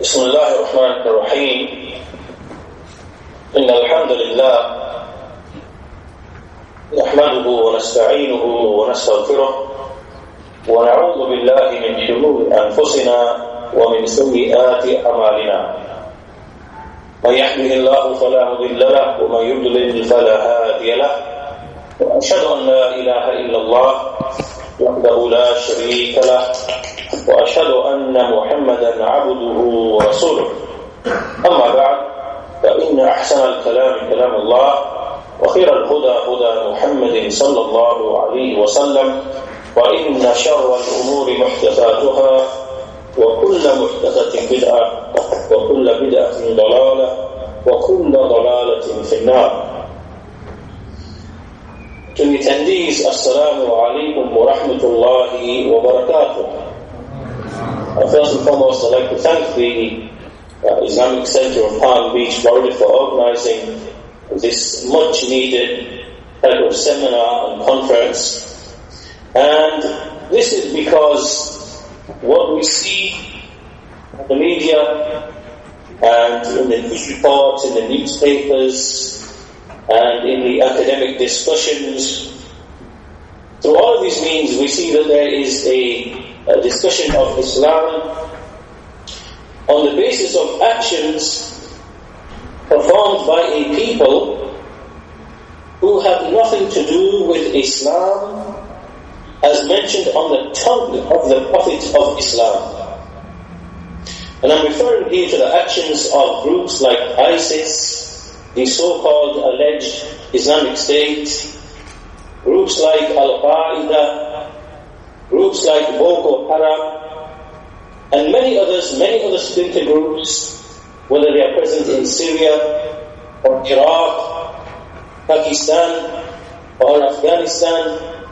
بسم الله الرحمن الرحيم إن الحمد لله نحمده ونستعينه ونستغفره ونعوذ بالله من شرور أنفسنا ومن سيئات أعمالنا من يهده الله فلا مضل له ومن يضلل فلا هادي له وأشهد أن لا إله إلا الله وحده لا شريك له وأشهد أن محمدا عبده ورسوله أما بعد فإن أحسن الكلام كلام الله وخير الهدى هدى محمد صلى الله عليه وسلم وإن شر الأمور محدثاتها وكل محدثة بدعة وكل بدعة ضلالة وكل ضلالة في النار. To the attendees, Assalamu alaikum wa rahmatullahi wa barakatuh. First and foremost, I'd like to thank the Islamic Center of Palm Beach, Florida for organizing this much needed type of seminar and conference. And this is because what we see in the media and in the news reports, in the newspapers, and in the academic discussions, through all of these means we see that there is a discussion of Islam on the basis of actions performed by a people who have nothing to do with Islam as mentioned on the tongue of the Prophet of Islam. And I'm referring here to the actions of groups like ISIS, the so-called alleged Islamic State, groups like Al-Qaeda, groups like Boko Haram, and many other splinter groups, whether they are present in Syria, or Iraq, Pakistan, or Afghanistan,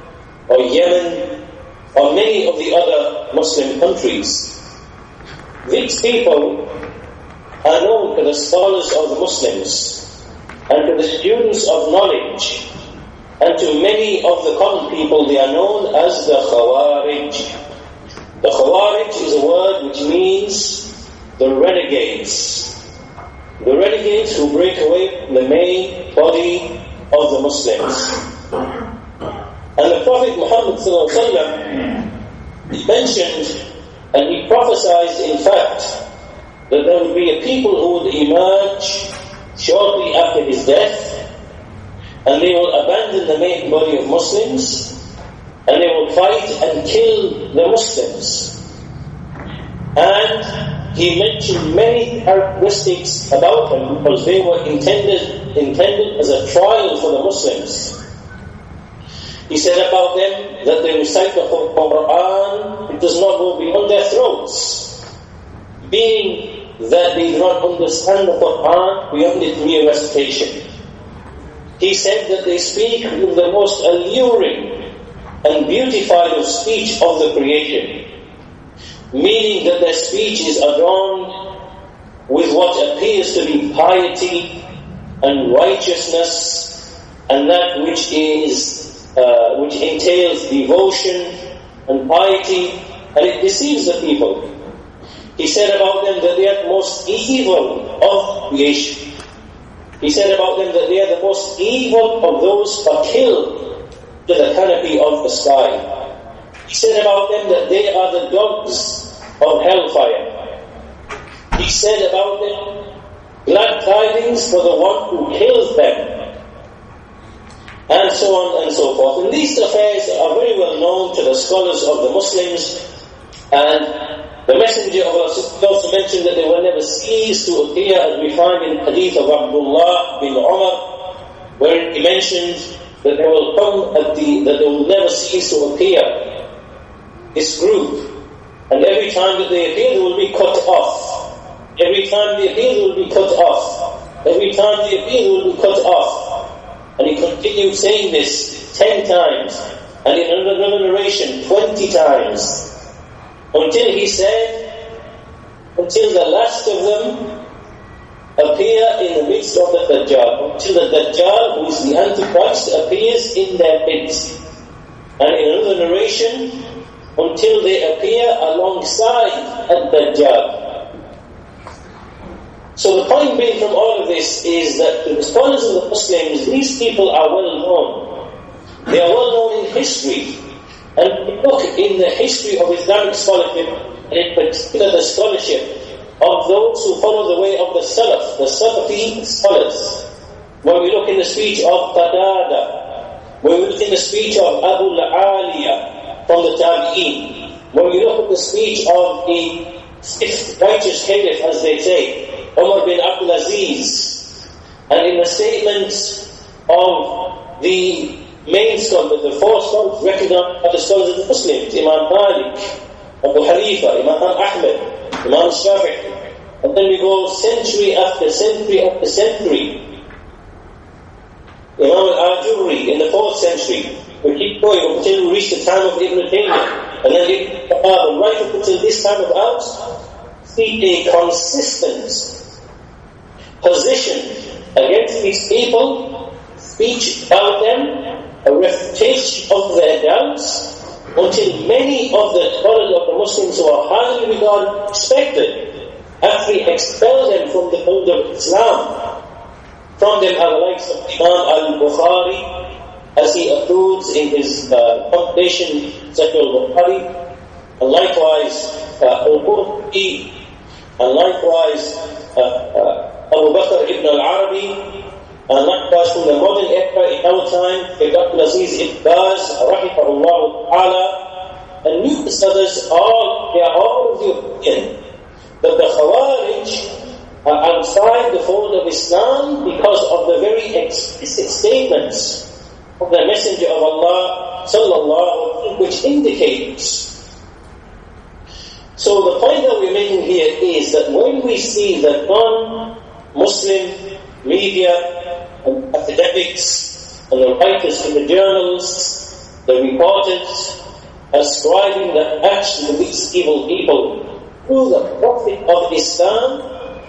or Yemen, or many of the other Muslim countries. These people are known to the scholars of the Muslims, and to the students of knowledge, and to many of the common people. They are known as the Khawaarij. The Khawaarij is a word which means the renegades. The renegades who break away from the main body of the Muslims. And the Prophet Muhammad ﷺ, he mentioned and he prophesied, in fact, that there would be a people who would emerge shortly after his death, and they will abandon the main body of Muslims, and they will fight and kill the Muslims. And he mentioned many characteristics about them because they were intended as a trial for the Muslims. He said about them that they recite the Quran, it does not go beyond their throats, being that they do not understand the Quran beyond its mere recitation. He said that they speak with the most alluring and beautified of speech of the creation, meaning that their speech is adorned with what appears to be piety and righteousness, and that which entails devotion and piety, and it deceives the people. He said about them that they are the most evil of creation. He said about them that they are the most evil of those who are killed to the canopy of the sky. He said about them that they are the dogs of hellfire. He said about them, glad tidings for the one who kills them, and so on and so forth. And these affairs are very well known to the scholars of the Muslims, and the Messenger of Allah also mentioned that they will never cease to appear, as we find in the hadith of Abdullah bin Umar, where he mentioned that they will come that they will never cease to appear, this group, and every time that they appear, they will be cut off. Every time they appear, they will be cut off. Every time they appear, they will be cut off. And he continued saying this 10 times, and in another narration 20 times. Until he said, until the last of them appear in the midst of the Dajjal, until the Dajjal, who is the Antichrist, appears in their midst. And in another narration, until they appear alongside Ad-Dajjal. So the point being from all of this is that to the scholars of the Muslims, these people are well known. They are well known in history. And if you look in the history of Islamic scholarship, and in particular the scholarship of those who follow the way of the Salaf, the Salafi scholars, when we look in the speech of Qatada, when we look in the speech of Abu Iyaad from the Tabi'een, when we look at the speech of the fifth righteous caliph, as they say, Umar bin Abdul Aziz, and in the statements of the main scholars, the four scholars recognized by the scholars of the Muslims, Imam Malik, Abu Hanifa, Imam Ahmed, Imam Shafi'i, and then we go century after century after century. Imam al-Ajurri in the 4th century. We keep going until we reach the time of Ibn Taymiyyah, and then right up until this time of ours, see a consistent position against these people, speech about them, a refutation of their doubts, until many of the scholars of the Muslims who are highly regarded, respected, actually expel them from the fold of Islam. From them are the likes of Imam al-Bukhari, as he alludes in his compilation, Sahih al-Bukhari, and likewise al-Qurtubi, and likewise Abu Bakr ibn al-Arabi, and likewise from the modern era in our time, Abdul Aziz ibn Baz, rahimahullah ta'ala, and numerous others, they are all of the opinion that the Khawaarij are outside the fold of Islam because of the very explicit statements of the Messenger of Allah, sallallaahu, which indicates. So the point that we're making here is that when we see the non-Muslim media and academics and the writers in the journals, the reporters, ascribing the action of these evil people to the Prophet of Islam,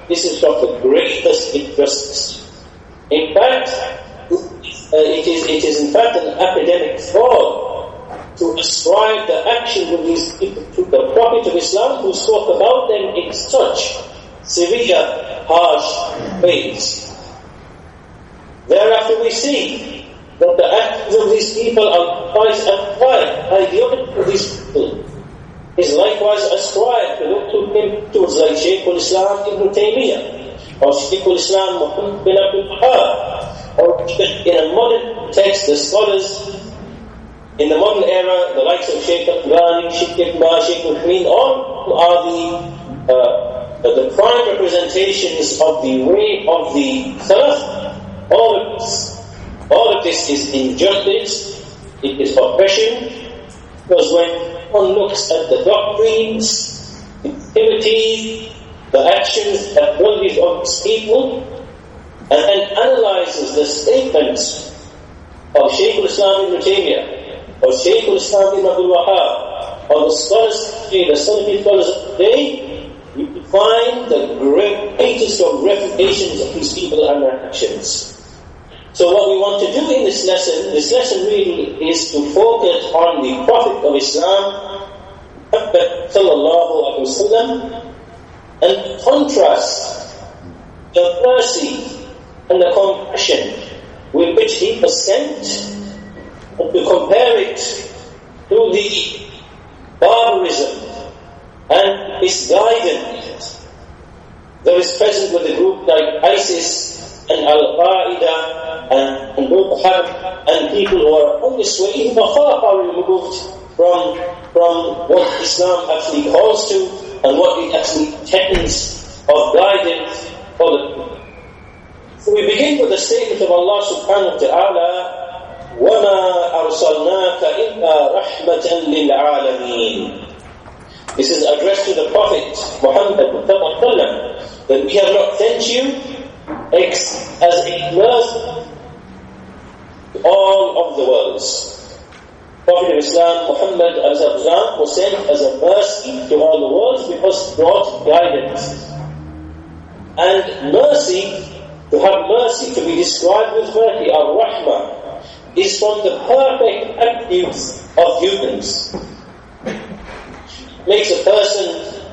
this is of the greatest interest. In fact, it is in fact an academic fraud to ascribe the actions of these people to the Prophet of Islam, who spoke about them in such severe, harsh ways. Thereafter we see that the actions of these people are likewise ascribed, ideology of these people is likewise ascribed to like Shaykh al-Islam Ibn Taymiyyah, or Shaykh al-Islam Muhammad bin Abdul Wahhab, or in a modern text, the scholars in the modern era, the likes of Shaykh al-Ghani, Shaykh Ibn Baz, Shaykh al-Hameen, all are the prime representations of the way of the Salaf. All of this is injustice, it is oppression, because when one looks at the doctrines, the activities, the actions, the abilities of these people, and then analyzes the statements of Shaykh al-Islam Ibn Taymiyyah, or Shaykh al-Islam Ibn Abdul Wahhab, or the scholars, the Salafi scholars of today, you find the greatest of refutations of these people and their actions. So what we want to do in this lesson really is to focus on the Prophet of Islam, Muhammad sallallahu alaihi wasallam, and contrast the mercy and the compassion with which he was sent, and to compare it to the barbarism and misguidance that is present with a group like ISIS and Al-Qaeda and Boko Haram, and people who are on this way, even far removed from what Islam actually calls to and what it actually intends of guidance for the people. So we begin with the statement of Allah subhanahu wa ta'ala, وَمَا أَرْسَلْنَاكَ إِلَّا رَحْمَةً لِلْعَالَمِينَ. This is addressed to the Prophet Muhammad, that we have not sent you as a mercy to all of the worlds. Prophet of Islam, Muhammad was sent as a mercy to all the worlds because he brought guidance. And mercy, to have mercy, to be described with mercy, ar-Rahmah, is from the perfect attributes of humans. It makes a person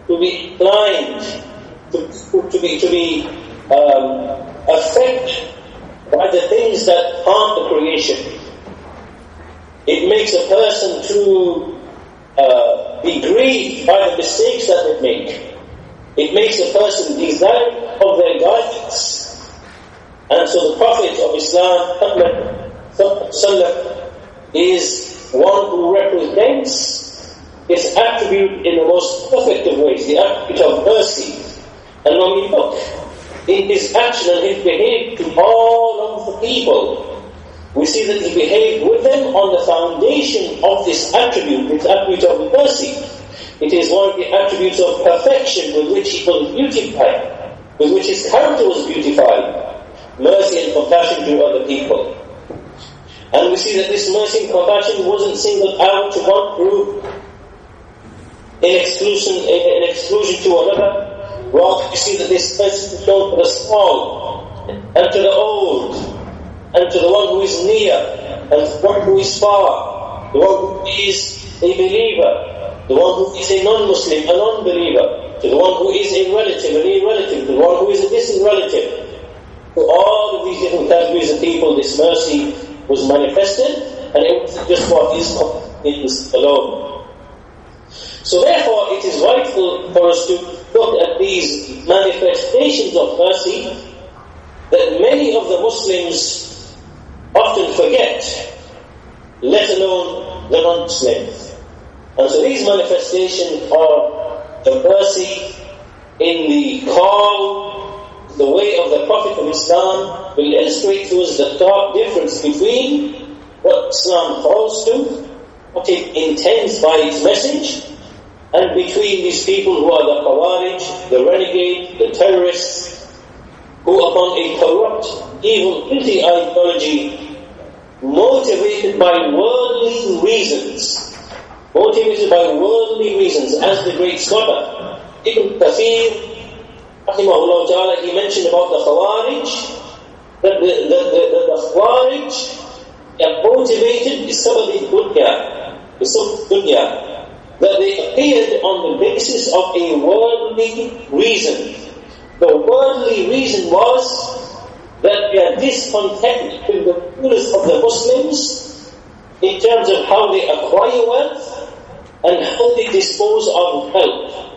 to be inclined to be affected by the things that harm the creation. It makes a person to be grieved by the mistakes that they make. It makes a person desire of their guidance. And so the Prophet of Islam, Muhammad sallam, is one who represents his attribute in the most perfect of ways, the attribute of mercy. And when we look in his action and his behavior to all of the people, we see that he behaved with them on the foundation of this attribute of mercy. It is one of the attributes of perfection with which he was beautified, with which his character was beautified. Mercy and compassion to other people. And we see that this mercy and compassion wasn't singled out to one group in exclusion to another. Rather, we see that this mercy is shown to the small and to the old, and to the one who is near, and to the one who is far, the one who is a believer, the one who is a non-Muslim, a non-believer, to the one who is a relative, an irrelative, to the one who is a distant relative. To all of these different categories of people, this mercy was manifested, and it wasn't just for his companions alone. So therefore, it is vital for us to look at these manifestations of mercy that many of the Muslims often forget, let alone the non-Muslims. And so these manifestations of the mercy in the call, the way of the Prophet of Islam, will illustrate to us the stark difference between what Islam calls to, what it intends by its message, and between these people who are the Khawaarij, the renegade, the terrorists, who upon a corrupt, evil, guilty ideology, motivated by worldly reasons, as the great scholar Ibn Kathir, rahimahullah ta'ala, he mentioned about the Khawaarij, that the Khawaarij are motivated dunya, that they appeared on the basis of a worldly reason. The worldly reason was that they are discontent with the rulers of the Muslims in terms of how they acquire wealth and how they dispose of wealth.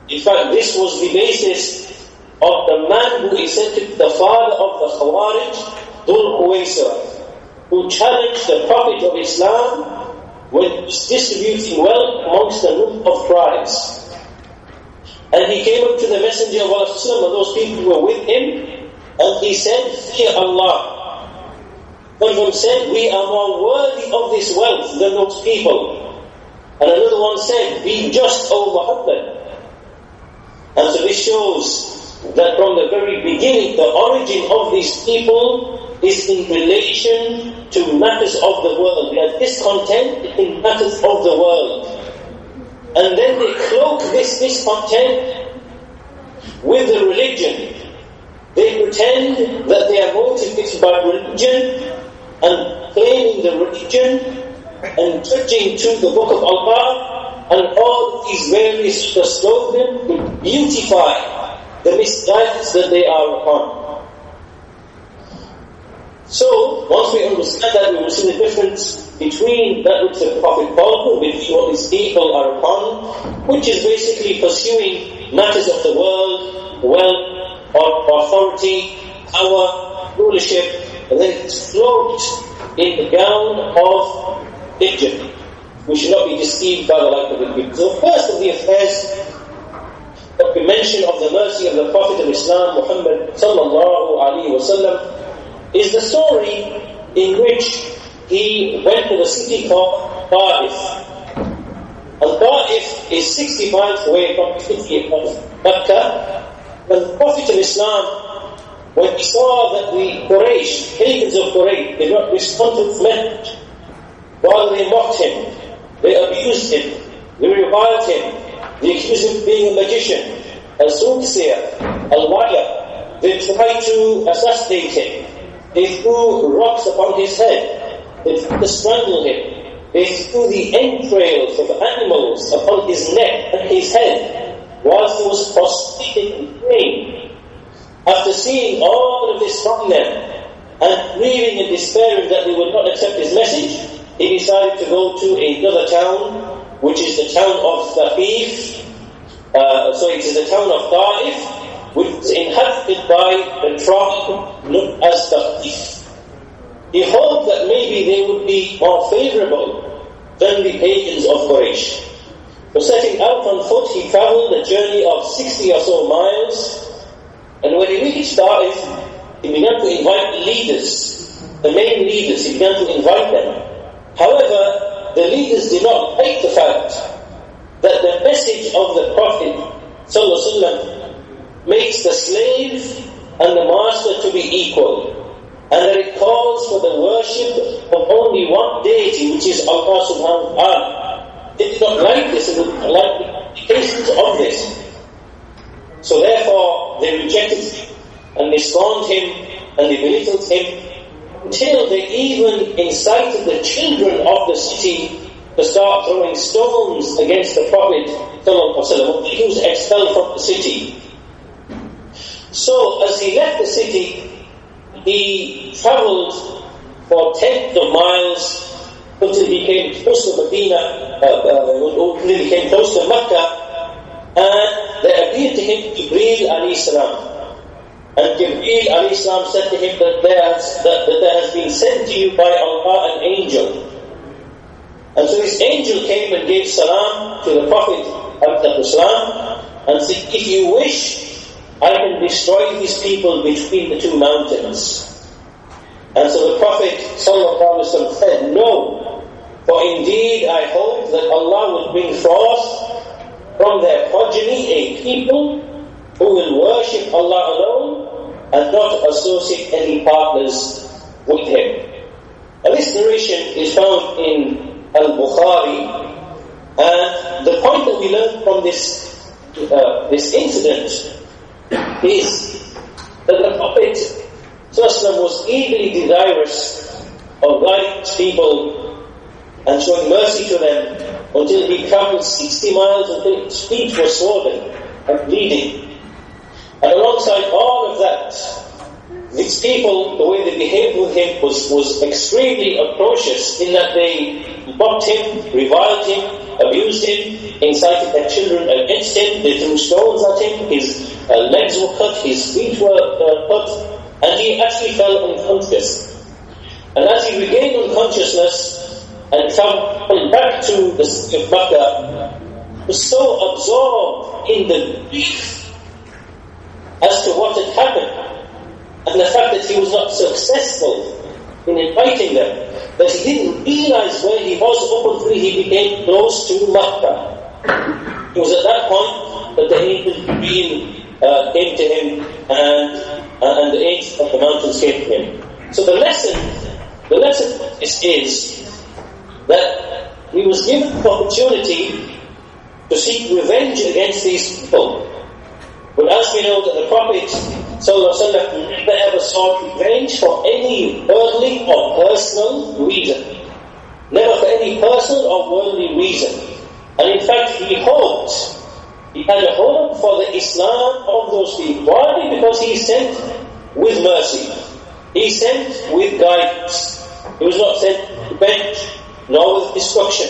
In fact, this was the basis of the man who is said to be the father of the Khawaarij, Dhul Khuwaisira, who challenged the Prophet of Islam when he was distributing wealth amongst the group of tribes. And he came up to the Messenger of Allah and those people who were with him, and he said, fear Allah. One of them said, we are more worthy of this wealth than those people. And another one said, be just, O Muhammad. And so this shows that from the very beginning, the origin of these people is in relation to matters of the world. They are discontent in matters of the world. And then they cloak this discontent with the religion. They pretend that they are motivated by religion and claiming the religion and judging to the book of Allah and all these various slogans to beautify the misguidance that they are upon. So, once we understand that, we will see the difference between that which the Prophet called, between what these people are upon, which is basically pursuing matters of the world, wealth, or authority, power, rulership, and then it's float in the gown of religion. We should not be deceived by the like of the people. So, first of the affairs that we mention of the mercy of the Prophet of Islam, Muhammad sallallahu alayhi wa sallam, is the story in which he went to the city called Ta'if. And Ta'if is 60 miles away from the city of Mecca. When the Prophet of Islam, when he saw that the Quraysh, pagans of Quraysh, did not respond to his message, rather they mocked him, they abused him, they reviled him, they accused him of being a magician, a soothsayer, a liar, they tried to assassinate him. They threw rocks upon his head. They tried to strangle him. They threw the entrails of animals upon his neck and his head whilst he was prostrated and praying. after seeing all of this from them, and grieving and despairing that they would not accept his message, he decided to go to another town, which is the town of Thaqif. It is the town of Ta'if, which is inhabited by the tribe known as Thaqif. He hoped that maybe they would be more favorable than the pagans of Quraysh. So setting out on foot, he traveled a journey of 60 or so miles, and when he reached Ta'if, he began to invite the leaders, the main leaders. He began to invite them. However, the leaders did not like the fact that the message of the Prophet ﷺ makes the slave and the master to be equal, and that it calls for the worship of only one deity, which is Allah subhanahu wa ta'ala. They did not like this, and did not like the implications of this. So therefore, they rejected him, and they scorned him, and they belittled him, until they even incited the children of the city to start throwing stones against the Prophet ﷺ. He was expelled from the city. So as he left the city, he travelled for tens of miles until he came close to Medina, until he came close to Mecca, and there appeared to him Jibreel alayhi salam. And Jibreel alayhi salam said to him that there has been sent to you by Allah an angel. And so this angel came and gave salam to the Prophet ﷺ and said, if you wish, I can destroy these people between the two mountains. And so the Prophet ﷺ said, no, for indeed I hope that Allah will bring forth from their progeny a people who will worship Allah alone and not associate any partners with Him. And this narration is found in Al-Bukhari, and the point that we learn from this incident is that the Prophet ﷺ was eagerly desirous of guiding his people and showing mercy to them until he traveled 60 miles until his feet were swollen and bleeding. And alongside all of that, these people, the way they behaved with him was extremely atrocious, in that they mocked him, reviled him, abused him, incited their children against him, they threw stones at him, his legs were cut, his feet were cut, and he actually fell unconscious. And as he regained unconsciousness and traveled back to the city of Mecca, he was so absorbed in the grief as to what had happened, and the fact that he was not successful in inviting them, that he didn't realize where he was up until he became close to Makkah. It was at that point that the angel came to him, and the angel of the mountains came to him. So the lesson is that he was given the opportunity to seek revenge against these people. But as we know that the Prophet ﷺ never ever sought revenge for any worldly or personal reason. Never for any personal or worldly reason. And in fact, he had a hope for the Islam of those people. Why? Because he sent with mercy. He sent with guidance. He was not sent with revenge, nor with destruction,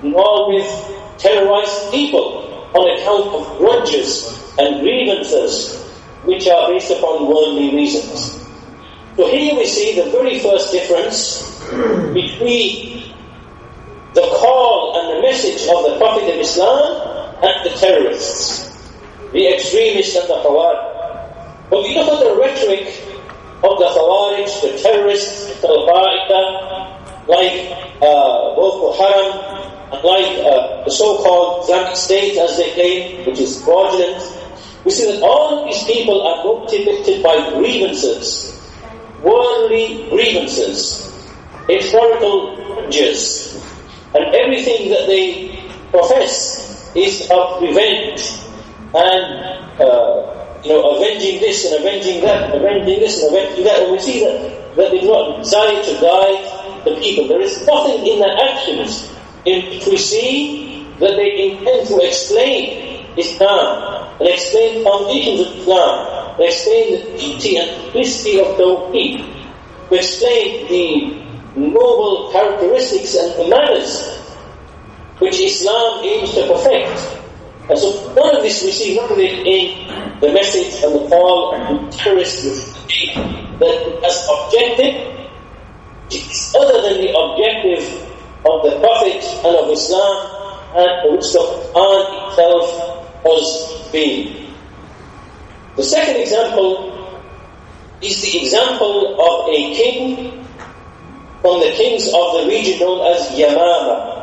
nor with terrorized people on account of grudges and grievances which are based upon worldly reasons. So here we see the very first difference between the call and the message of the Prophet of Islam and the terrorists, the extremists and the Khawaarij. But we look at the rhetoric of the Khawaarij, the terrorists, Al-Qaeda, like Boko Haram, and like the so-called Islamic State as they claim, which is fraudulent. We see that all of these people are motivated by grievances, worldly grievances, historical grudges, and everything that they profess is of revenge and avenging this and avenging that, avenging this and avenging that. And we see that they do not desire to guide the people. There is nothing in their actions in which we see that they intend to explain Islam and explain the foundations of Islam. and explain the beauty and simplicity of Tawheed, to explain the noble characteristics and the manners which Islam aims to perfect. And so none of this we see, none of it in the message and the call and the terrorist that as objective is other than the objective of the Prophet and of Islam and which the Quran itself has been. The second example is the example of a king from the kings of the region known as Yamama.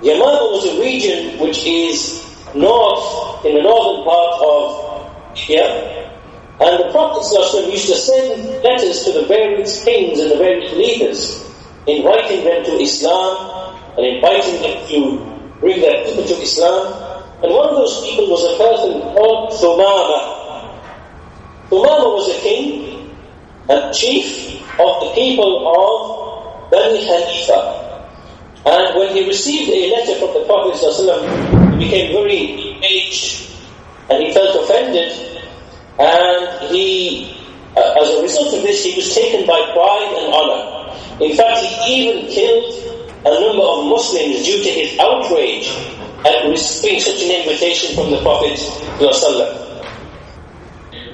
Yamama was a region which is north, in the northern part of India, and the Prophet ﷺ used to send letters to the various kings and the various leaders, inviting them to Islam and inviting them to bring their people to Islam. And one of those people was a person called Thumama. Thumama was a king and chief of the people of Bani Hanifa. And when he received a letter from the Prophet ﷺ, he became very enraged and he felt offended, and he, as a result of this, he was taken by pride and honor. In fact, he even killed a number of Muslims due to his outrage at receiving such an invitation from the Prophet ﷺ.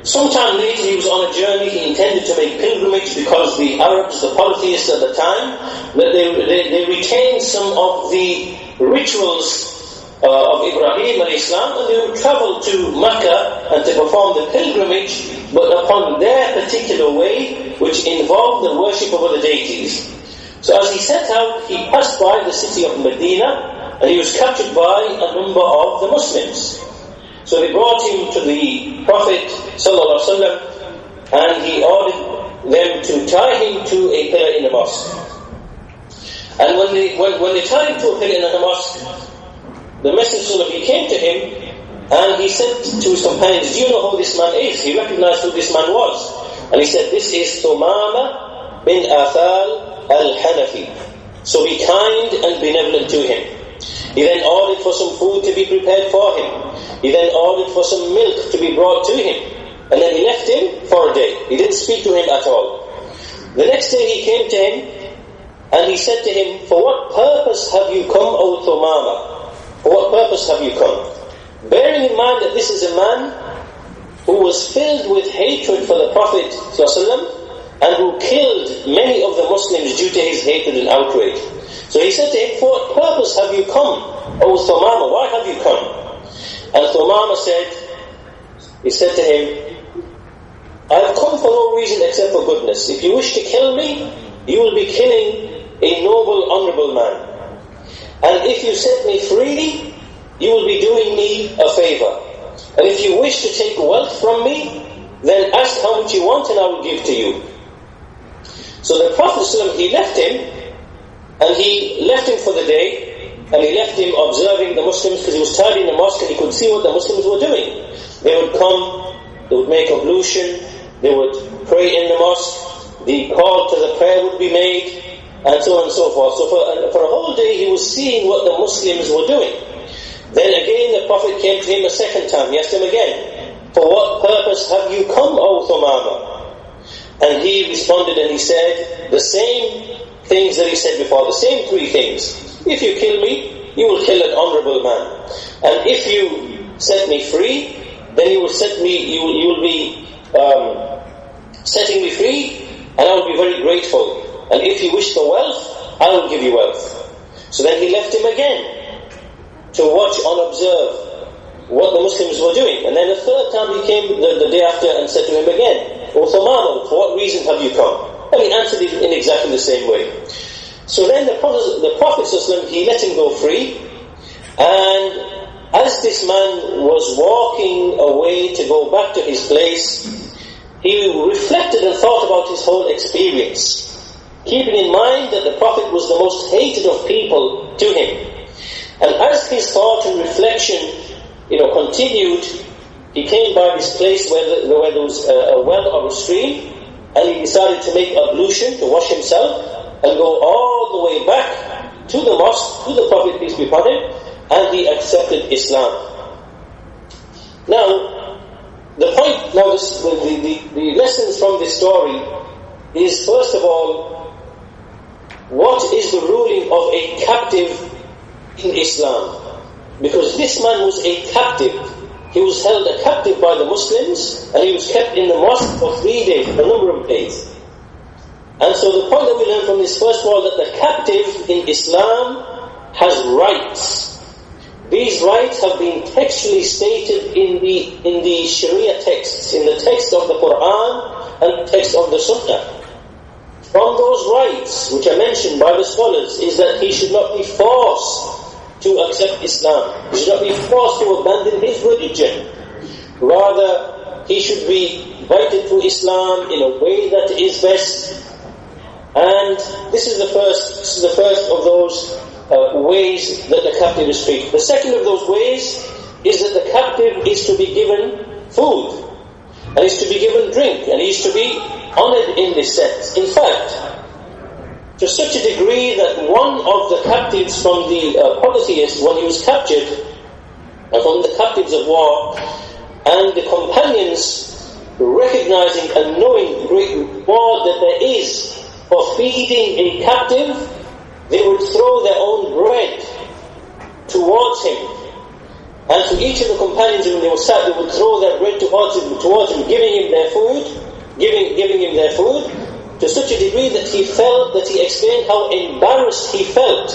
Sometime later he was on a journey. He intended to make pilgrimage because the Arabs, the polytheists at the time, that they retained some of the rituals of Ibrahim and Islam, and they would travel to Mecca and to perform the pilgrimage, but upon their particular way, which involved the worship of other deities. So as he set out, he passed by the city of Medina, and he was captured by a number of the Muslims. So they brought him to the Prophet ﷺ, and he ordered them to tie him to a pillar in the mosque. And when they tied him to a pillar in the mosque, the Messenger of Allah came to him, and he said to his companions, "Do you know who this man is?" He recognized who this man was, and he said, "This is Thumama bin Athal al-Hanafi. So be kind and benevolent to him." He then ordered for some food to be prepared for him. He then ordered for some milk to be brought to him. And then he left him for a day. He didn't speak to him at all. The next day he came to him, and he said to him, "For what purpose have you come, O Thumama? For what purpose have you come?" Bearing in mind that this is a man who was filled with hatred for the Prophet ﷺ and who killed many of the Muslims due to his hatred and outrage. So he said to him, "For what purpose have you come, O Thumama? Why have you come?" And Thumama he said to him, "I have come for no reason except for goodness. If you wish to kill me, you will be killing a noble, honorable man. And if you set me free, you will be doing me a favor. And if you wish to take wealth from me, then ask how much you want and I will give to you." So the Prophet ﷺ, he left him, and he left him for the day, and he left him observing the Muslims, because he was tied in the mosque and he could see what the Muslims were doing. They would come, they would make ablution, they would pray in the mosque, the call to the prayer would be made, and so on and so forth. So for a whole day he was seeing what the Muslims were doing. Then again the Prophet came to him a second time. He asked him again, "For what purpose have you come, O Thumama?" And he responded and he said the same things that he said before, the same three things. "If you kill me, you will kill an honorable man. And if you set me free, then you will be setting me free, and I will be very grateful. And if you wish for wealth, I will give you wealth." So then he left him again to watch and observe what the Muslims were doing. And then the third time he came the day after and said to him again, "O Thumama, for what reason have you come?" And he answered it in exactly the same way. So then the Prophet ﷺ, he let him go free, and as this man was walking away to go back to his place, he reflected and thought about his whole experience, keeping in mind that the Prophet was the most hated of people to him. And as his thought and reflection continued, he came by this place where there was a well or a stream, and he decided to make ablution, to wash himself, and go all the way back to the mosque, to the Prophet, peace be upon him, and he accepted Islam. Now, the point Now, the lessons from this story is, first of all, what is the ruling of a captive in Islam? Because this man was a captive. He was held a captive by the Muslims, and he was kept in the mosque for 3 days, a number of days. And so the point that we learn from this, first of all, that the captive in Islam has rights. These rights have been textually stated in the Sharia texts, in the text of the Quran and the text of the Sunnah. From those rights, which are mentioned by the scholars, is that he should not be forced to accept Islam. He should not be forced to abandon his religion. Rather, he should be invited to Islam in a way that is best. And this is the first of those ways that the captive is treated. The second of those ways is that the captive is to be given food, and is to be given drink, and he is to be honored in this sense. In fact, to such a degree that one of the captives from the polytheists, when he was captured, from the captives of war, and the companions recognizing and knowing the great reward that there is for feeding a captive, they would throw their own bread towards him. And to each of the companions when they were sat, they would throw their bread towards him, giving him their food, giving him their food, to such a degree that he explained how embarrassed he felt.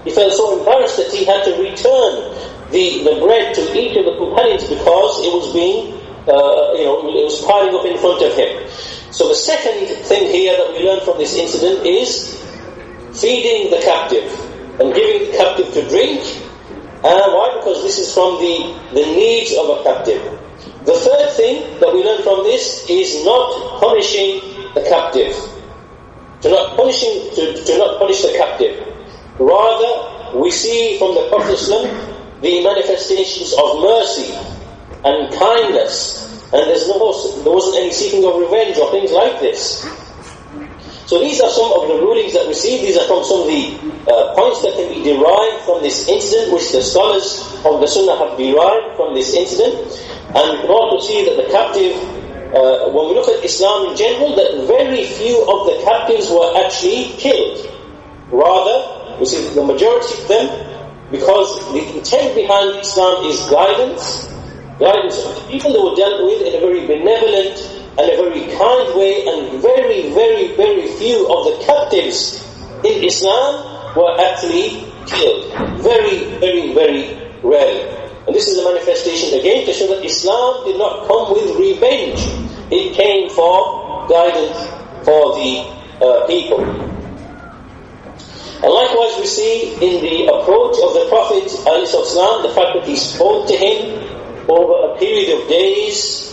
He felt so embarrassed that he had to return the bread to each of the companions because it was being, it was piling up in front of him. So the second thing here that we learn from this incident is feeding the captive and giving the captive to drink. Why? Because this is from the needs of a captive. The third thing that we learn from this is not punishing the captive. To not punish the captive. Rather, we see from the Prophet ﷺ the manifestations of mercy and kindness, and there wasn't any seeking of revenge or things like this. So these are some of the rulings that we see. These are from some of the points that can be derived from this incident, which the scholars of the Sunnah have derived from this incident. And we can also see that the captive, when we look at Islam in general, that very few of the captives were actually killed. Rather, we see the majority of them, because the intent behind Islam is guidance of the people that were dealt with in a very benevolent and a very kind way, and very, very, very few of the captives in Islam were actually killed. Very, very, very rarely. And this is a manifestation again to show that Islam did not come with revenge. It came for guidance for the people. And likewise we see in the approach of the Prophet ﷺ, the fact that he spoke to him over a period of days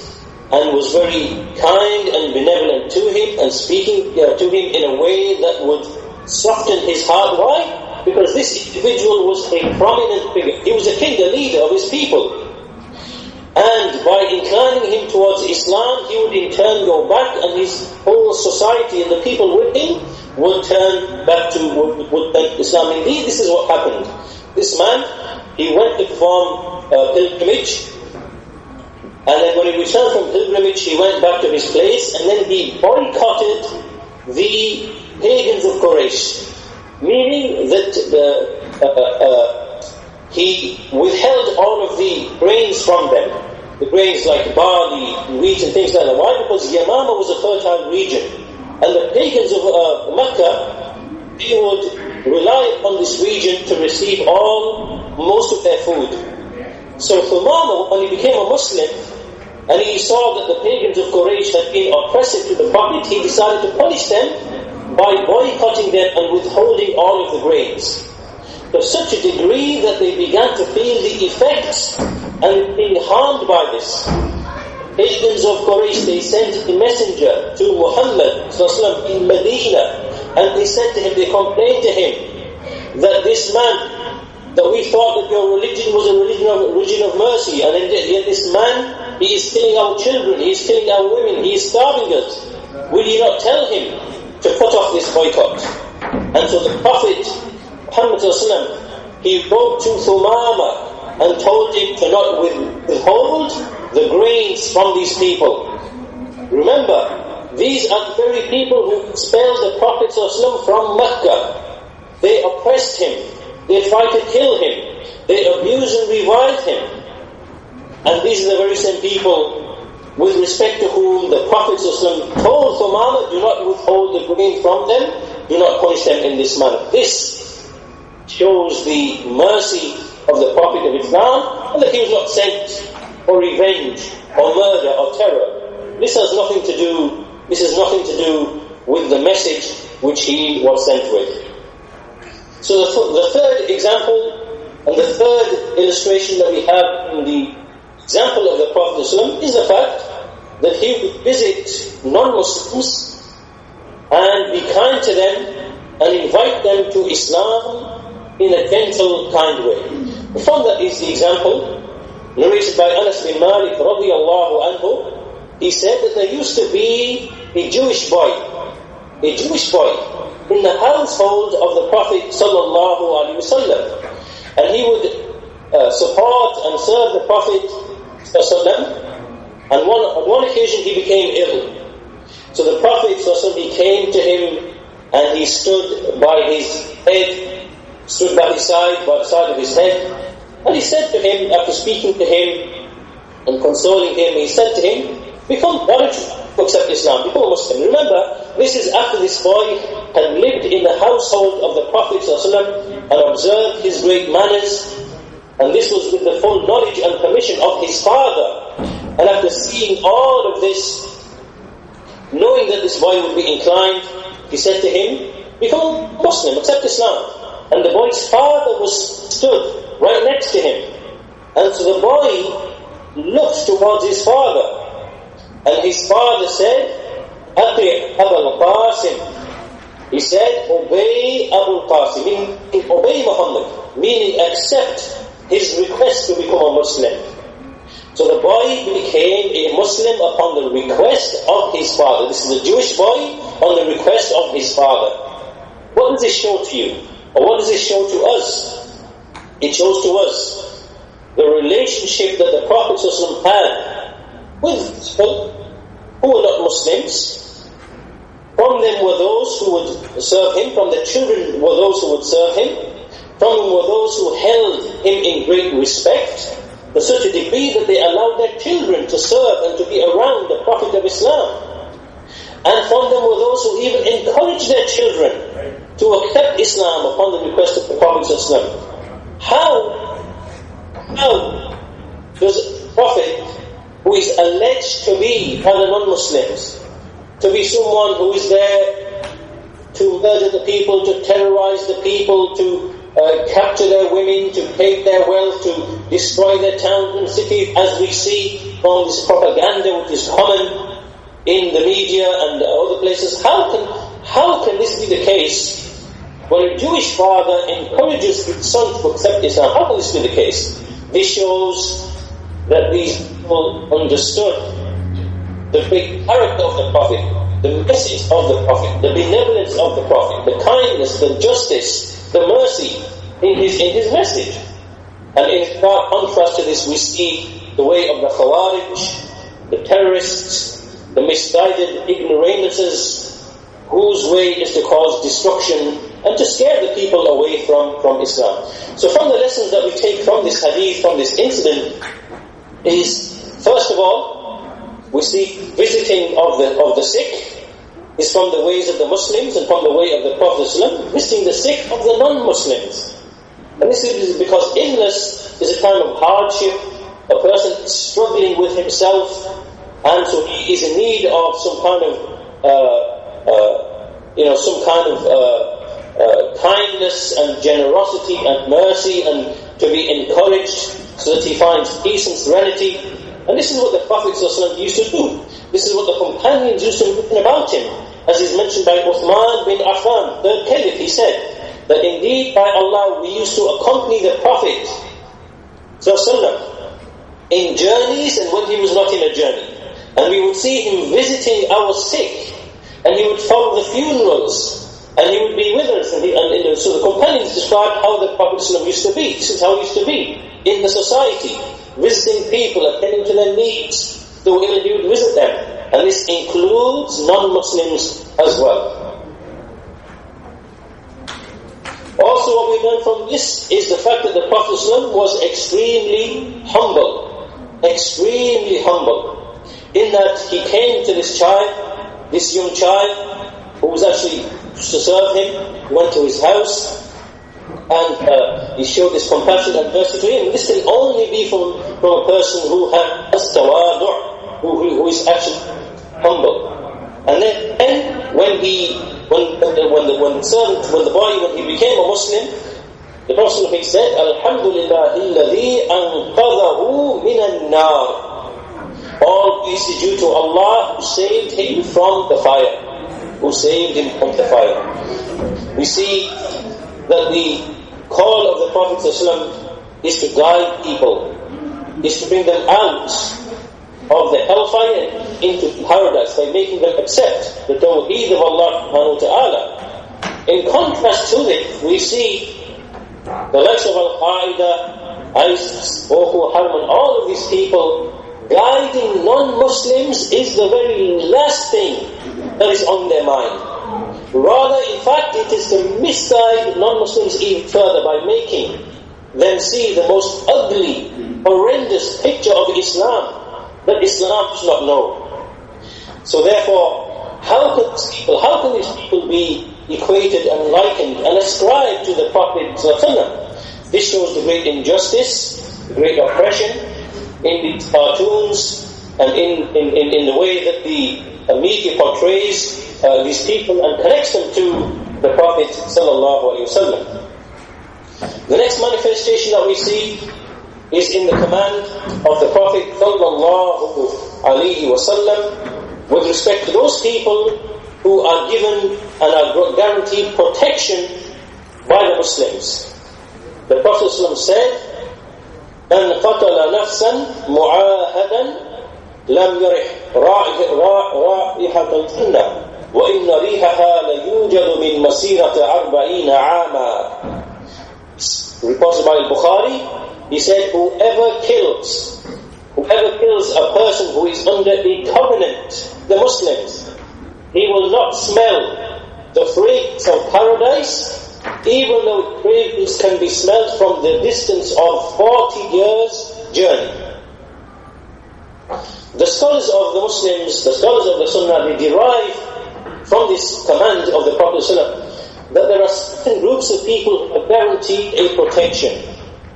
and was very kind and benevolent to him, and speaking to him in a way that would soften his heart. Why? Because this individual was a prominent figure. He was a king, a leader of his people. And by inclining him towards Islam, he would in turn go back, and his whole society and the people with him would turn back to Islam. Indeed, this is what happened. This man, he went to perform pilgrimage, and then when he returned from pilgrimage, he went back to his place, and then he boycotted the pagans of Quraysh, meaning that he withheld all of the grains from them, the grains like barley, wheat and things like that. Why? Because Yamama was a fertile region, and the pagans of Mecca, they would rely upon this region to receive most of their food. So Thumama, when he became a Muslim, and he saw that the pagans of Quraysh had been oppressive to the Prophet, he decided to punish them by boycotting them and withholding all of the grains. To such a degree that they began to feel the effects and being harmed by this. Pagans of Quraysh, they sent a messenger to Muhammad in Medina, and they said to him, they complained to him that this man, that we thought that your religion was a religion of mercy, and yet this man, he is killing our children, he is killing our women, he is starving us. Will you not tell him to put off this boycott? And so the Prophet Muhammad he wrote to Thumama and told him to not withhold the grains from these people. Remember, these are the very people who expelled the Prophet ﷺ from Mecca. They oppressed him, they tried to kill him, they abused and reviled him. And these are the very same people with respect to whom the Prophet ﷺ told Thumama, do not withhold the grain from them, do not punish them in this manner. This shows the mercy of the Prophet of Islam, and that he was not sent for revenge or murder or terror. This has nothing to do with the message which he was sent with. So the third example and the third illustration that we have in the example of the Prophet ﷺ is the fact that he would visit non-Muslims and be kind to them and invite them to Islam in a gentle, kind way. From that is the example narrated by Anas bin Malik radiyallahu anhu. He said that there used to be a Jewish boy in the household of the Prophet sallallahu alaihi wasallam, and he would support and serve the Prophet sallam. And on one occasion he became ill. So the Prophet sallam, he came to him and he stood by his side of his head, and he said to him, after speaking to him and consoling him, he said to him, why don't you accept Islam, become a Muslim? Remember, this is after this boy had lived in the household of the Prophet ﷺ and observed his great manners, and this was with the full knowledge and permission of his father. And after seeing all of this, knowing that this boy would be inclined, he said to him, become a Muslim, accept Islam. And the boy's father stood right next to him, and so the boy looked towards his father. And his father said, Ati Abul Qasim. He said, obey Abul Qasim, meaning obey Muhammad, meaning accept his request to become a Muslim. So the boy became a Muslim upon the request of his father. This is a Jewish boy on the request of his father. What does this show to you? Or what does this show to us? It shows to us the relationship that the Prophet ﷺ had with people who were not Muslims. From them were those who would serve him, from the children were those who would serve him, from them were those who held him in great respect, to such a degree that they allowed their children to serve and to be around the Prophet of Islam. And from them were those who even encouraged their children to accept Islam upon the request of the Prophet ﷺ. How does a Prophet who is alleged to be by the non-Muslims, to be someone who is there to murder the people, to terrorize the people, to capture their women, to take their wealth, to destroy their towns and cities, as we see from this propaganda which is common in the media and other places? How can this be the case when a Jewish father encourages his son to accept Islam? How can this be the case? This shows that these people understood the big character of the Prophet, the message of the Prophet, the benevolence of the Prophet, the kindness, the justice, the mercy in his message. And in stark contrast to this, we see the way of the Khawaarij, the terrorists, the misguided ignoramuses, whose way is to cause destruction and to scare the people away from Islam. So from the lessons that we take from this hadith, from this incident, is, first of all, we see visiting of the sick is from the ways of the Muslims and from the way of the Prophet ﷺ, visiting the sick of the non-Muslims. And this is because illness is a time of hardship, a person is struggling with himself, and so he is in need of some kind of kindness and generosity and mercy, and to be encouraged so that he finds peace and serenity. And this is what the Prophet ﷺ used to do. This is what the companions used to written about him. As is mentioned by Uthman bin Affan, the Caliph, he said that indeed by Allah we used to accompany the Prophet ﷺ in journeys and when he was not in a journey. And we would see him visiting our sick, and he would follow the funerals, and he would be with us. So the companions described how the Prophet ﷺ used to be. This is how he used to be in the society, visiting people, attending to their needs, who will indeed visit them. And this includes non-Muslims as well. Also, what we learn from this is the fact that the Prophet ﷺ was extremely humble, in that he came to this young child, who was actually to serve him. He went to his house, and he showed this compassion and mercy to him. This can only be from a person who has tawadu', who is actually humble. And then when the boy became a Muslim, the Prophet said, Alhamdulillahi alladhi anqadhahu minan nar. All peace is due to Allah who saved him from the fire. We see that the call of the Prophet ﷺ is to guide people, is to bring them out of the hellfire into paradise by making them accept the tawheed of Allah subhanahu wa ta'ala. In contrast to it, we see the likes of Al-Qaeda, ISIS, Boko Haram, and all of these people guiding non-Muslims is the very last thing that is on their mind. Rather, in fact, it is to misguide non-Muslims even further by making them see the most ugly, horrendous picture of Islam that Islam does not know. So therefore, how can these people be equated and likened and ascribed to the Prophet ﷺ? This shows the great injustice, the great oppression in the cartoons and in the way that the media portrays these people and connects them to the Prophet ﷺ. The next manifestation that we see is in the command of the Prophet alayhi with respect to those people who are given and are guaranteed protection by the Muslims. The Prophet ﷺ said, من قتل نفسا معاهدا لم يرح رائحة الجنة وإن ريحها ليوجد من مسيرة 40 عاما. Reported by Bukhari, he said, whoever kills a person who is under a covenant, the Muslims, he will not smell the fragrance of paradise, even though fragrance can be smelled from the distance of 40 years' journey. The scholars of the Muslims, the scholars of the Sunnah, they derive from this command of the Prophet ﷺ that there are certain groups of people who are guaranteed a protection.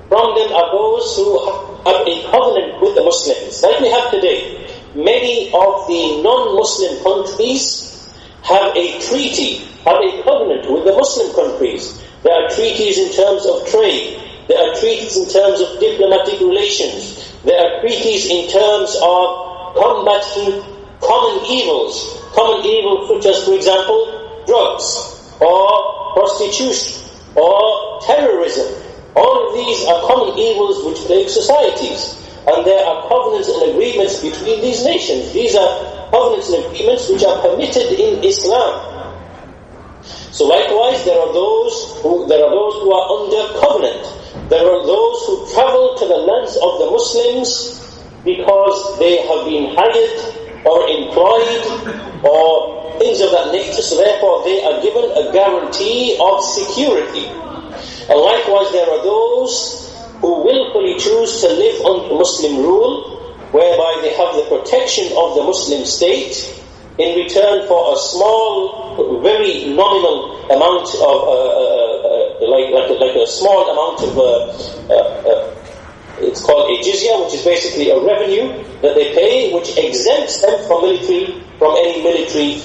From them are those who have a covenant with the Muslims, like we have today. Many of the non-Muslim countries have a treaty, have a covenant with the Muslim countries. There are treaties in terms of trade. There are treaties in terms of diplomatic relations. There are treaties in terms of combating common evils such as, for example, drugs, or prostitution, or terrorism. All of these are common evils which plague societies. And there are covenants and agreements between these nations. These are covenants and agreements which are permitted in Islam. So likewise, there are those who are under covenant. There are those who travel to the lands of the Muslims because they have been hired or employed or things of that nature. So therefore, they are given a guarantee of security. And likewise, there are those who willfully choose to live under Muslim rule, whereby they have the protection of the Muslim state in return for a small, very nominal amount of, like a small amount of, it's called a jizya, which is basically a revenue that they pay, which exempts them from any military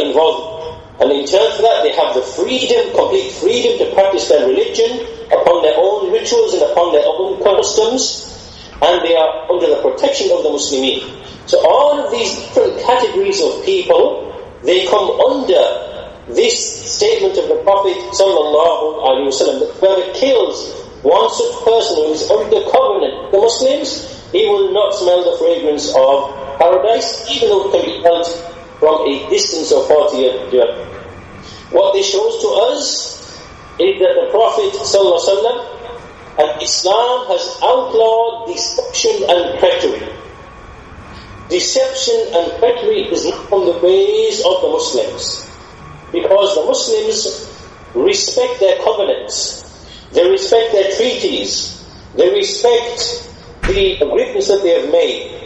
involvement. And in turn for that, they have the complete freedom to practice their religion upon their own rituals and upon their own customs, and they are under the protection of the Muslimin. So all of these different categories of people, they come under this statement of the Prophet ﷺ, that whoever kills one such person who is under covenant, the Muslims, he will not smell the fragrance of paradise, even though it can be held from a distance of 40 years. What this shows to us is that the Prophet ﷺ and Islam has outlawed deception and treachery. deception and treachery is not from the ways of the Muslims, because the Muslims respect their covenants, they respect their treaties, they respect the agreements that they have made.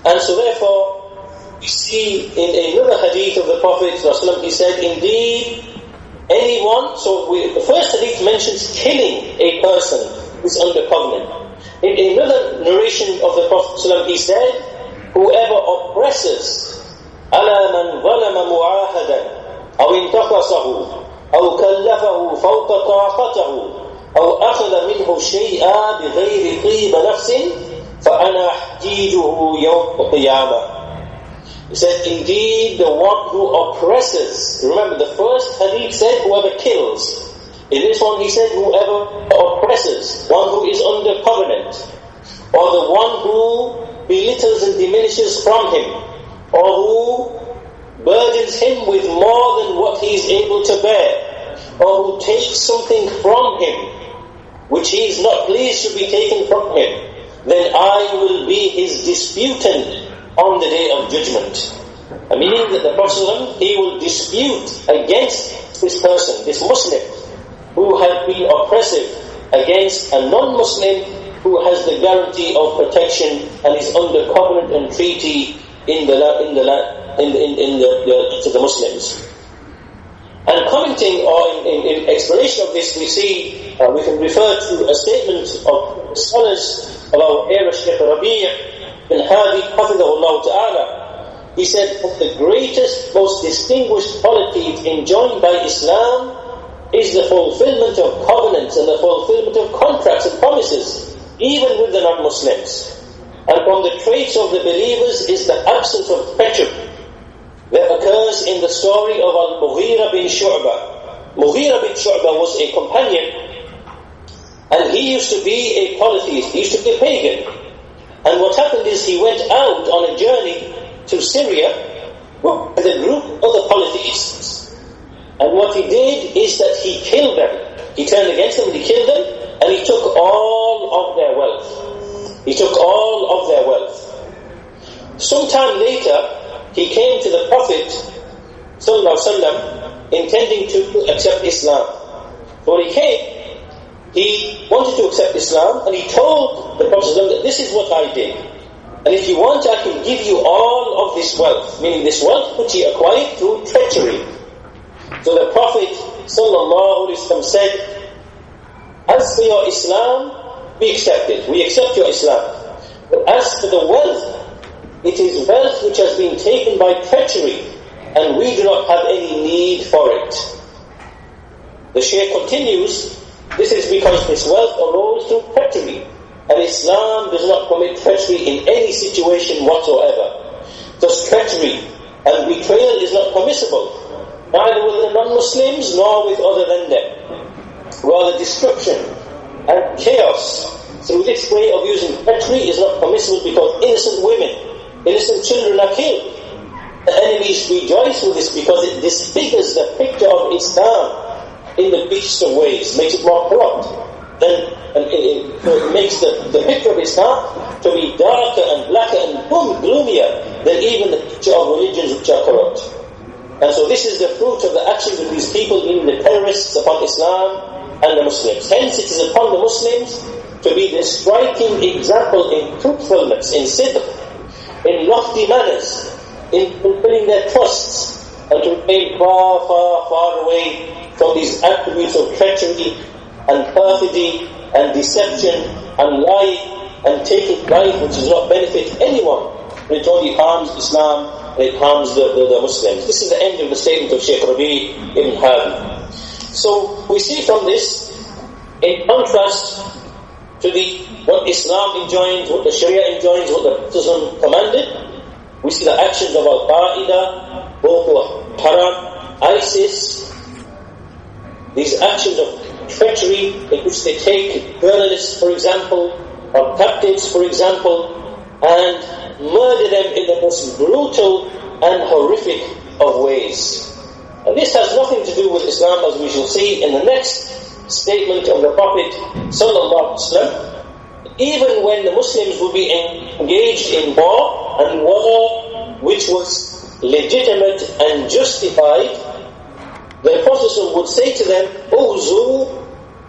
And so therefore, we see in another hadith of the Prophet ﷺ, he said, indeed, anyone, the first hadith mentions killing a person who is under covenant. In another narration of the Prophet ﷺ, he said, whoever oppresses ala man zalama mu'ahadan aw intaqasahu aw kallafahu fawqa taqatahu aw akhadha minhu shay'an bighayri tib nafsin fa ana ahjijuhu yawm al-qiyamah. He said, indeed, the one who oppresses. Remember, the first hadith said, whoever kills. In this one, he said, whoever oppresses, one who is under covenant, or the one who belittles and diminishes from him, or who burdens him with more than what he is able to bear, or who takes something from him, which he is not pleased should be taken from him, then I will be his disputant on the day of judgment. Meaning that the Prophet, he will dispute against this person, this Muslim, who has been oppressive against a non-Muslim who has the guarantee of protection and is under covenant and treaty to the Muslims. And commenting or in explanation of this, we see we can refer to a statement of scholars of our era, Shaykh Rabi' bin Hadi Hafidhahullah Ta'ala. He said, the greatest, most distinguished qualities enjoined by Islam is the fulfillment of covenants and the fulfillment of contracts and promises, even with the non-Muslims. And from the traits of the believers is the absence of treachery that occurs in the story of Al-Mughira bin Shu'bah. Mughira bin Shu'bah was a companion, and he used to be a polytheist, he used to be a pagan. And what happened is he went out on a journey to Syria with a group of other polytheists. And what he did is that he killed them. He turned against them and he killed them, and he took all of their wealth. He took all of their wealth. Sometime later, he came to the Prophet ﷺ intending to accept Islam. So when he came, he wanted to accept Islam, and he told the Prophet ﷺ that this is what I did. And if you want, I can give you all of this wealth, meaning this wealth which he acquired through treachery. So the Prophet ﷺ said, as for your Islam, we accept it. We accept your Islam. But as for the wealth, it is wealth which has been taken by treachery, and we do not have any need for it. The Shaykh continues, this is because this wealth arose through treachery, and Islam does not permit treachery in any situation whatsoever. Thus treachery and betrayal is not permissible, neither with the non-Muslims nor with other than them. Rather, destruction and chaos through this way of using treachery is not permissible, because innocent women, innocent children are killed. The enemies rejoice with this because it disfigures the picture of Islam in the bleakest of ways, makes it more corrupt. And it makes the picture of Islam to be darker and blacker and gloomier than even the picture of religions which are corrupt. And so this is the fruit of the actions of these people, meaning the terrorists upon Islam and the Muslims. Hence it is upon the Muslims to be the striking example in truthfulness, in sidq, in lofty manners, in fulfilling their trusts, and to remain far, far, far away from these attributes of treachery and perfidy and deception and lying and taking life which does not benefit anyone. It only harms Islam and it harms the Muslims. This is the end of the statement of Shaykh Rabi' ibn Hadi. So we see from this, in contrast to what Islam enjoins, what the Sharia enjoins, what the Prophet commanded, we see the actions of Al-Qaeda, Boko Haram, ISIS, these actions of treachery in which they take journalists, for example, or captives, for example, and murder them in the most brutal and horrific of ways. And this has nothing to do with Islam, as we shall see in the next statement of the Prophet sallallahu alaihi wasallam. even when the Muslims would be engaged in war, and war which was legitimate and justified, the Prophet would say to them, "Uzu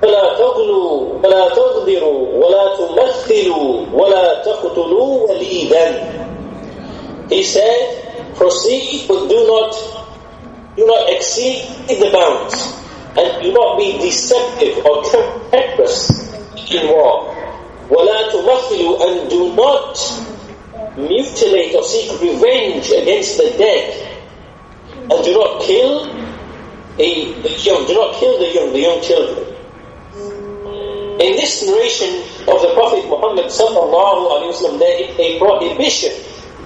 فلا تغلوا ولا تغدروا ولا تمثلوا ولا تقتلوا وليدا." He said, proceed, but do not exceed the bounds, and do not be deceptive or treacherous in war. ولا تمثلوا, and do not mutilate or seek revenge against the dead, and do not kill the young children. In this narration of the Prophet Muhammad sallallahu alaihi wasallam, there is a prohibition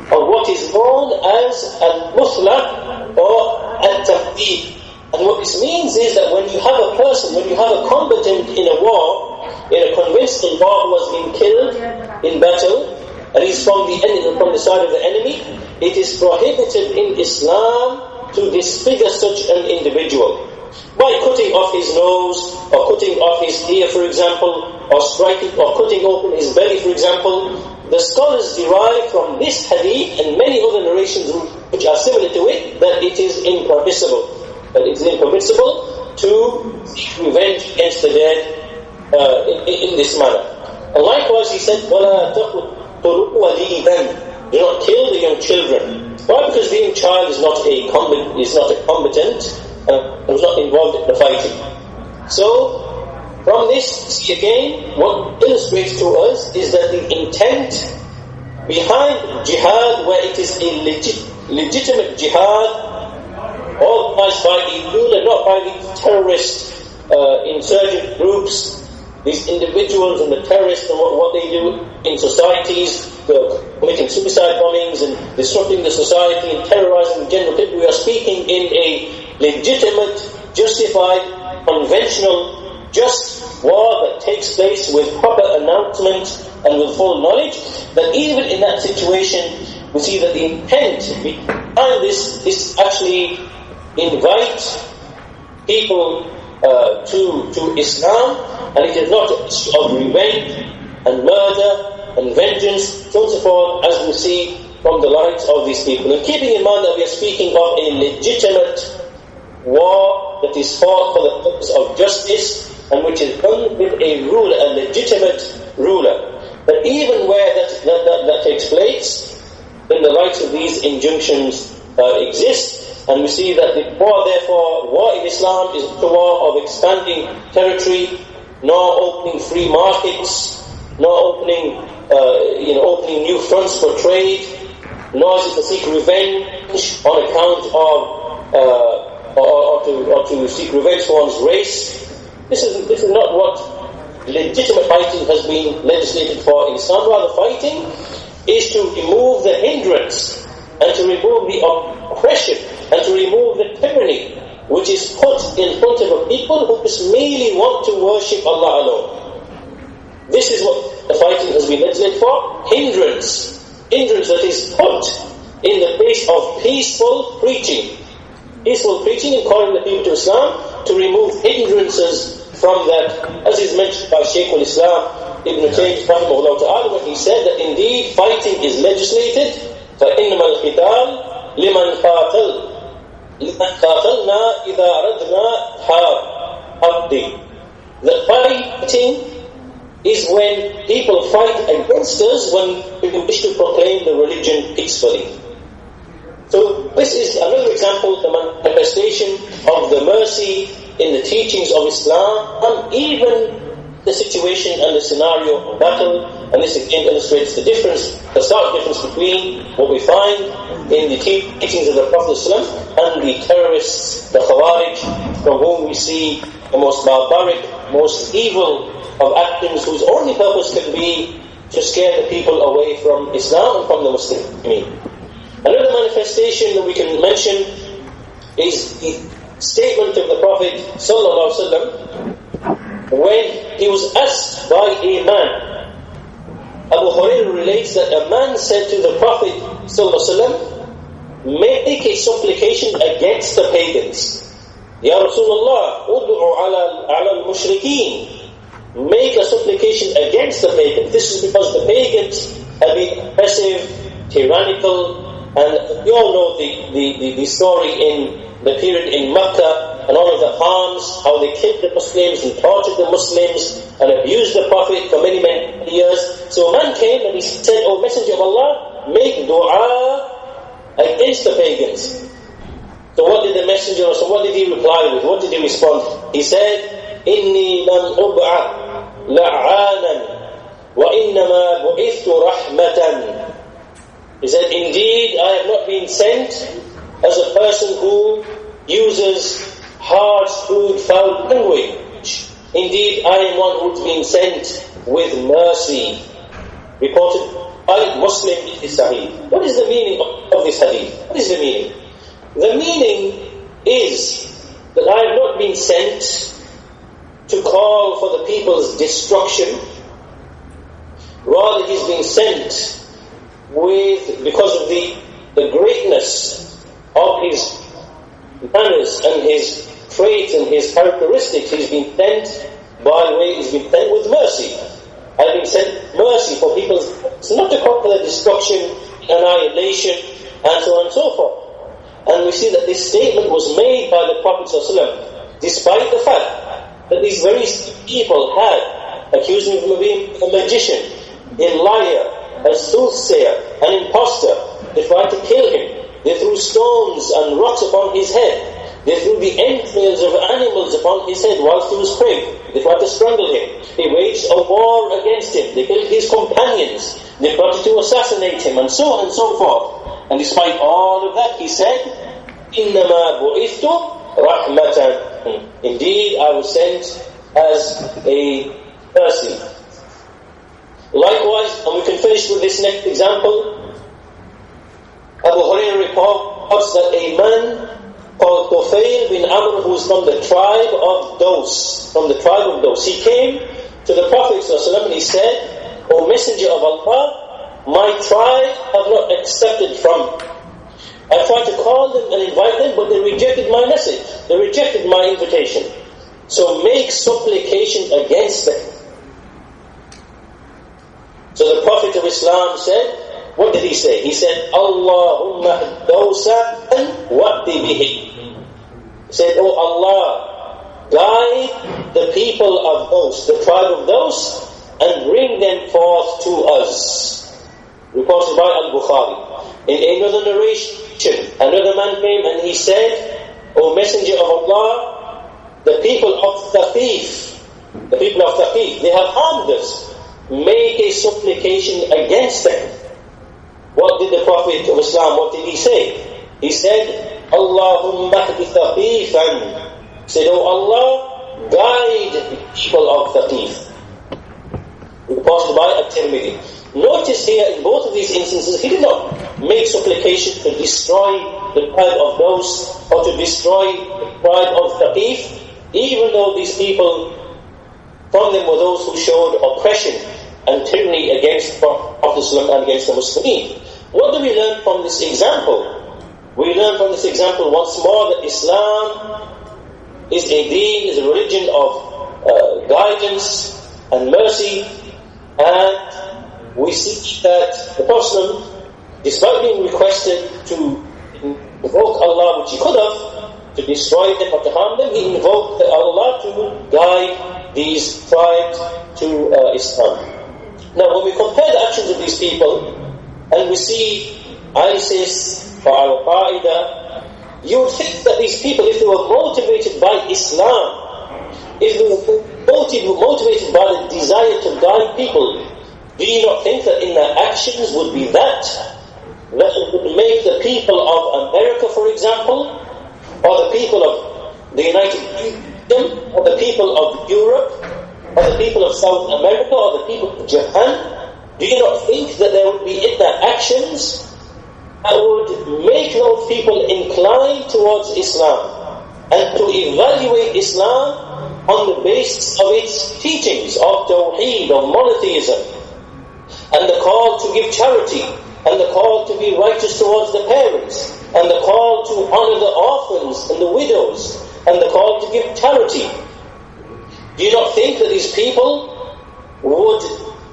of what is known as al-mutlaq or al-taqdeed. And what this means is that when you have a combatant in a war, in a conventional war who has been killed in battle, and he's from the side of the enemy, it is prohibited in Islam to disfigure such an individual by cutting off his nose, or cutting off his ear, for example, or striking, or cutting open his belly, for example. The scholars derive from this hadith and many other narrations which are similar to it that it is impermissible. That it is impermissible to seek revenge against the dead in this manner. And likewise, he said, وَلَا تَقْتُلُوا وَلِيدًا, do not kill the young children. Why? Because the young child is not a combatant, and was not involved in the fighting. So, from this, see again, what illustrates to us is that the intent behind jihad, where it is a legitimate jihad, organized by the ruler, not by these terrorist insurgent groups, these individuals and the terrorists and what they do in societies, committing suicide bombings and disrupting the society and terrorizing the general people. We are speaking in a legitimate, justified, conventional, just war that takes place with proper announcement and with full knowledge, that even in that situation, we see that the intent behind this actually invite people to Islam, and it is not of revenge and murder and vengeance, so on and so forth, as we see from the lives of these people. And keeping in mind that we are speaking of a legitimate war that is fought for the purpose of justice, and which is done with a ruler, a legitimate ruler. But even where that takes place, then the rights of these injunctions exist, and we see that the war in Islam is not a war of expanding territory, nor opening free markets, nor opening new fronts for trade, nor is it to seek revenge on account of or to seek revenge for one's race. This is not what legitimate fighting has been legislated for in Islam. Rather, fighting is to remove the hindrance and to remove the oppression and to remove the tyranny which is put in front of a people who just merely want to worship Allah alone. This is what the fighting has been legislated for. Hindrance that is put in the place of peaceful preaching and calling the people to Islam, to remove hindrances from that, as is mentioned by Shaykh al-Islam Ibn Taymiyyah rahimahullah ta'ala, when he said that indeed fighting is legislated, فَإِنَّمَا الْقِتَالِ لِمَنْ قَاتَلْنَا إِذَا رَدْنَا حَرْبٍ. That fighting is when people fight against us when we wish to proclaim the religion peacefully. So this is another example, the manifestation of the mercy in the teachings of Islam, and even the situation and the scenario of battle. And this again illustrates the stark difference between what we find in the teachings of the Prophet ﷺ and the terrorists, the Khawaarij, from whom we see the most barbaric, most evil of actions, whose only purpose can be to scare the people away from Islam and from the Muslims. Another manifestation that we can mention is the statement of the Prophet sallallahu alaihi wasallam when he was asked by a man. Abu Hurairah relates that a man said to the Prophet sallallahu alaihi wasallam, make a supplication against the pagans. Ya Rasulullah, ud'u ala al-mushrikeen. make a supplication against the pagans. This is because the pagans have been oppressive, tyrannical, and you all know the story in the period in Mecca and all of the harms, how they killed the Muslims and tortured the Muslims and abused the Prophet for many, many years. So a man came and he said, "O Messenger of Allah, make dua against the pagans." So what did the Messenger, so what did he reply with? What did he respond? He said, "Inni lam ub'a la'anan wa innama bu'ithtu rahmatan." He said, "Indeed, I have not been sent as a person who uses harsh, crude, foul language. Indeed, I am one who's been sent with mercy." Reported by Muslim in his Sahih. What is the meaning of this hadith? What is the meaning? The meaning is that I have not been sent to call for the people's destruction. Rather, he's been sent because of the greatness of his manners and his traits and his characteristics. He's been sent with mercy. I've been sent mercy for people, it's not to call for their destruction, annihilation, and so on and so forth. And we see that this statement was made by the Prophet ﷺ, despite the fact that these very people had accused him of being a magician, a liar, a soothsayer, an impostor. They tried to kill him. They threw stones and rocks upon his head. They threw the entrails of animals upon his head whilst he was praying. They tried to strangle him. They waged a war against him. They killed his companions. They plotted to assassinate him, and so on and so forth. And despite all of that, he said, "Innama bu'ithtu rahmatan." Indeed, I was sent as a mercy. Likewise, and we can finish with this next example, Abu Hurairah reports that a man called Tufail bin Amr, who is from the tribe of Daws, he came to the Prophet ﷺ and he said, "O Messenger of Allah, my tribe have not accepted from. I tried to call them and invite them, but they rejected my message. They rejected my invitation. So make supplication against them." So the Prophet of Islam said, what did he say? He said, "Allahumma dawsan wa'ti bihi." He said, "Oh Allah, guide the people of Daws, the tribe of Daws, and bring them forth to us." Reported by Al-Bukhari. In another narration, another man came and he said, "O Messenger of Allah, the people of Thaqif, they have harmed us. Make a supplication against them." What did the Prophet of Islam, what did he say? He said, "Allahumma hdi Thaqifan." He said, "Oh Allah, guide the people of Thaqif." Reported by At-Tirmidhi. Notice here, in both of these instances, he did not make supplication to destroy the tribe of Daws or to destroy the tribe of Thaqif, even though these people, from them were those who showed oppression and tyranny against the Prophet and against the Muslims. What do we learn from this example? We learn from this example once more that Islam is a deen, is a religion of guidance and mercy, and we see that the Prophet, despite being requested to invoke Allah, which he could have, to destroy them or to harm them, he invoked Allah to guide these tribes to Islam. Now, when we compare the actions of these people, and we see ISIS or Al-Qaeda, you would think that these people, if they were motivated by Islam, if they were motivated by the desire to guide people, do you not think that in their actions would be that would make the people of America, for example, or the people of the United Kingdom, or the people of Europe, or the people of South America, or the people of Japan, do you not think that there would be in their actions that would make those people inclined towards Islam and to evaluate Islam on the basis of its teachings of Tawheed, of monotheism, and the call to give charity, and the call to be righteous towards the parents, and the call to honor the orphans and the widows, and the call to give charity? Do you not think that these people would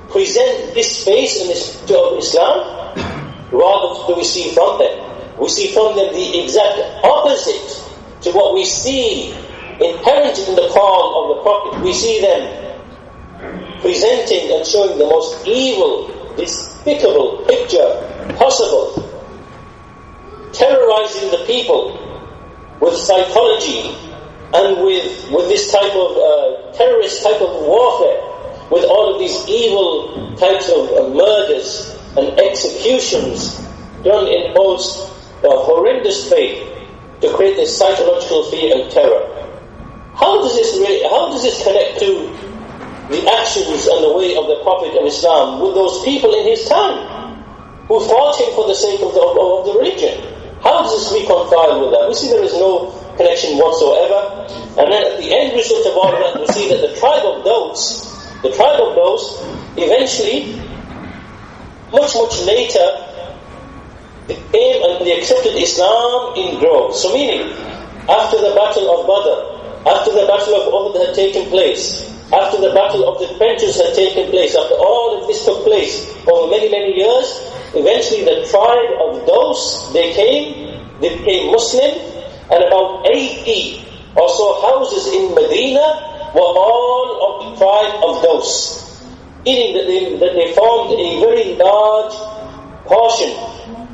present this face and this picture of Islam? Rather do we see from them? We see from them the exact opposite to what we see inherent in the call of the Prophet. We see them presenting and showing the most evil, despicable picture possible, terrorizing the people with psychology and with this type of terrorist type of warfare, with all of these evil types of murders and executions done in most horrendous way to create this psychological fear and terror. How does this connect to the actions and the way of the Prophet and Islam with those people in his time who fought him for the sake of the religion? How does this reconcile with that? We see there is no connection whatsoever. And then at the end result of all of that, we see that the tribe of those eventually, much later, they came and they accepted Islam in droves. So meaning, after the battle of Badr, after the battle of Uhud had taken place, after the battle of the trenches had taken place, after all of this took place over many years, eventually the tribe of those, they became Muslim, and about 80 or so houses in Medina were all of the tribe of those, meaning that they formed a very large portion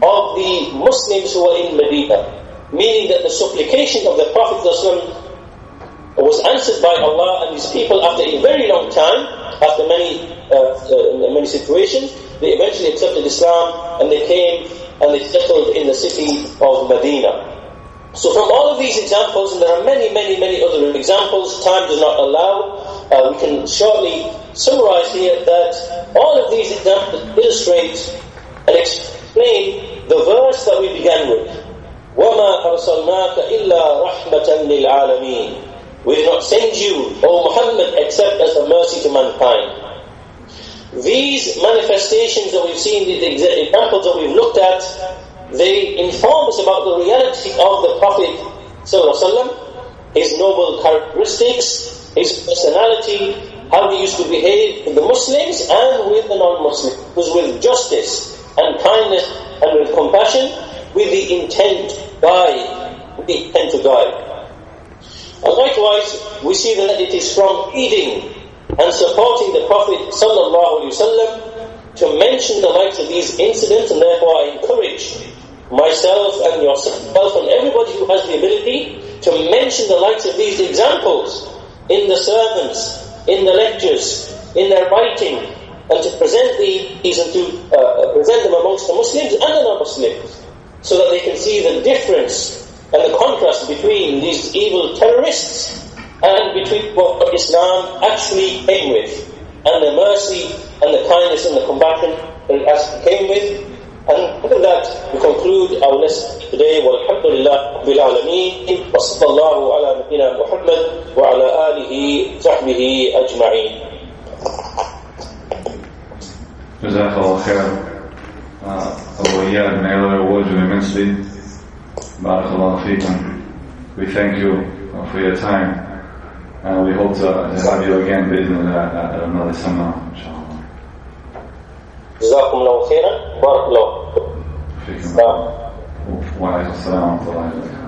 of the Muslims who were in Medina, meaning that the supplication of the Prophet ﷺ was answered by Allah, and these people, after a very long time, after many situations, they eventually accepted Islam, and they came and they settled in the city of Medina. So from all of these examples, and there are many other examples, time does not allow, we can shortly summarize here that all of these examples illustrate and explain the verse that we began with. وَمَا أَرْسَلْنَاكَ إِلَّا رَحْمَةً لِلْعَالَمِينَ. We did not send you, O Muhammad, except as a mercy to mankind. These manifestations that we've seen, the examples that we've looked at, they inform us about the reality of the Prophet ﷺ, his noble characteristics, his personality, how he used to behave with the Muslims and with the non-Muslims. It was with justice and kindness and with compassion, with the intent to guide. And likewise, we see that it is from aiding and supporting the Prophet ﷺ to mention the likes of these incidents, and therefore I encourage myself and yourself and everybody who has the ability to mention the likes of these examples in the sermons, in the lectures, in their writing, and to present these and to present them amongst the Muslims and the non-Muslims, so that they can see the difference and the contrast between these evil terrorists and between what Islam actually came with, and the mercy and the kindness and the compassion that it actually came with. And with that, we conclude our lesson today. Walhamdulillah Rabbil Alameen, wa sallallahu ala nabiyyina Muhammad wa ala alihi sahbihi ajma'in. Jazakallah khair. Abu Iyaad, may Allah reward you immensely. Barakallahu feekum. We thank you for your time, and we hope to have you again at another seminar, inshallah. جزاكم الله خيرا بارك الله فيكم. وعليكم السلام ورحمة الله وبركاته.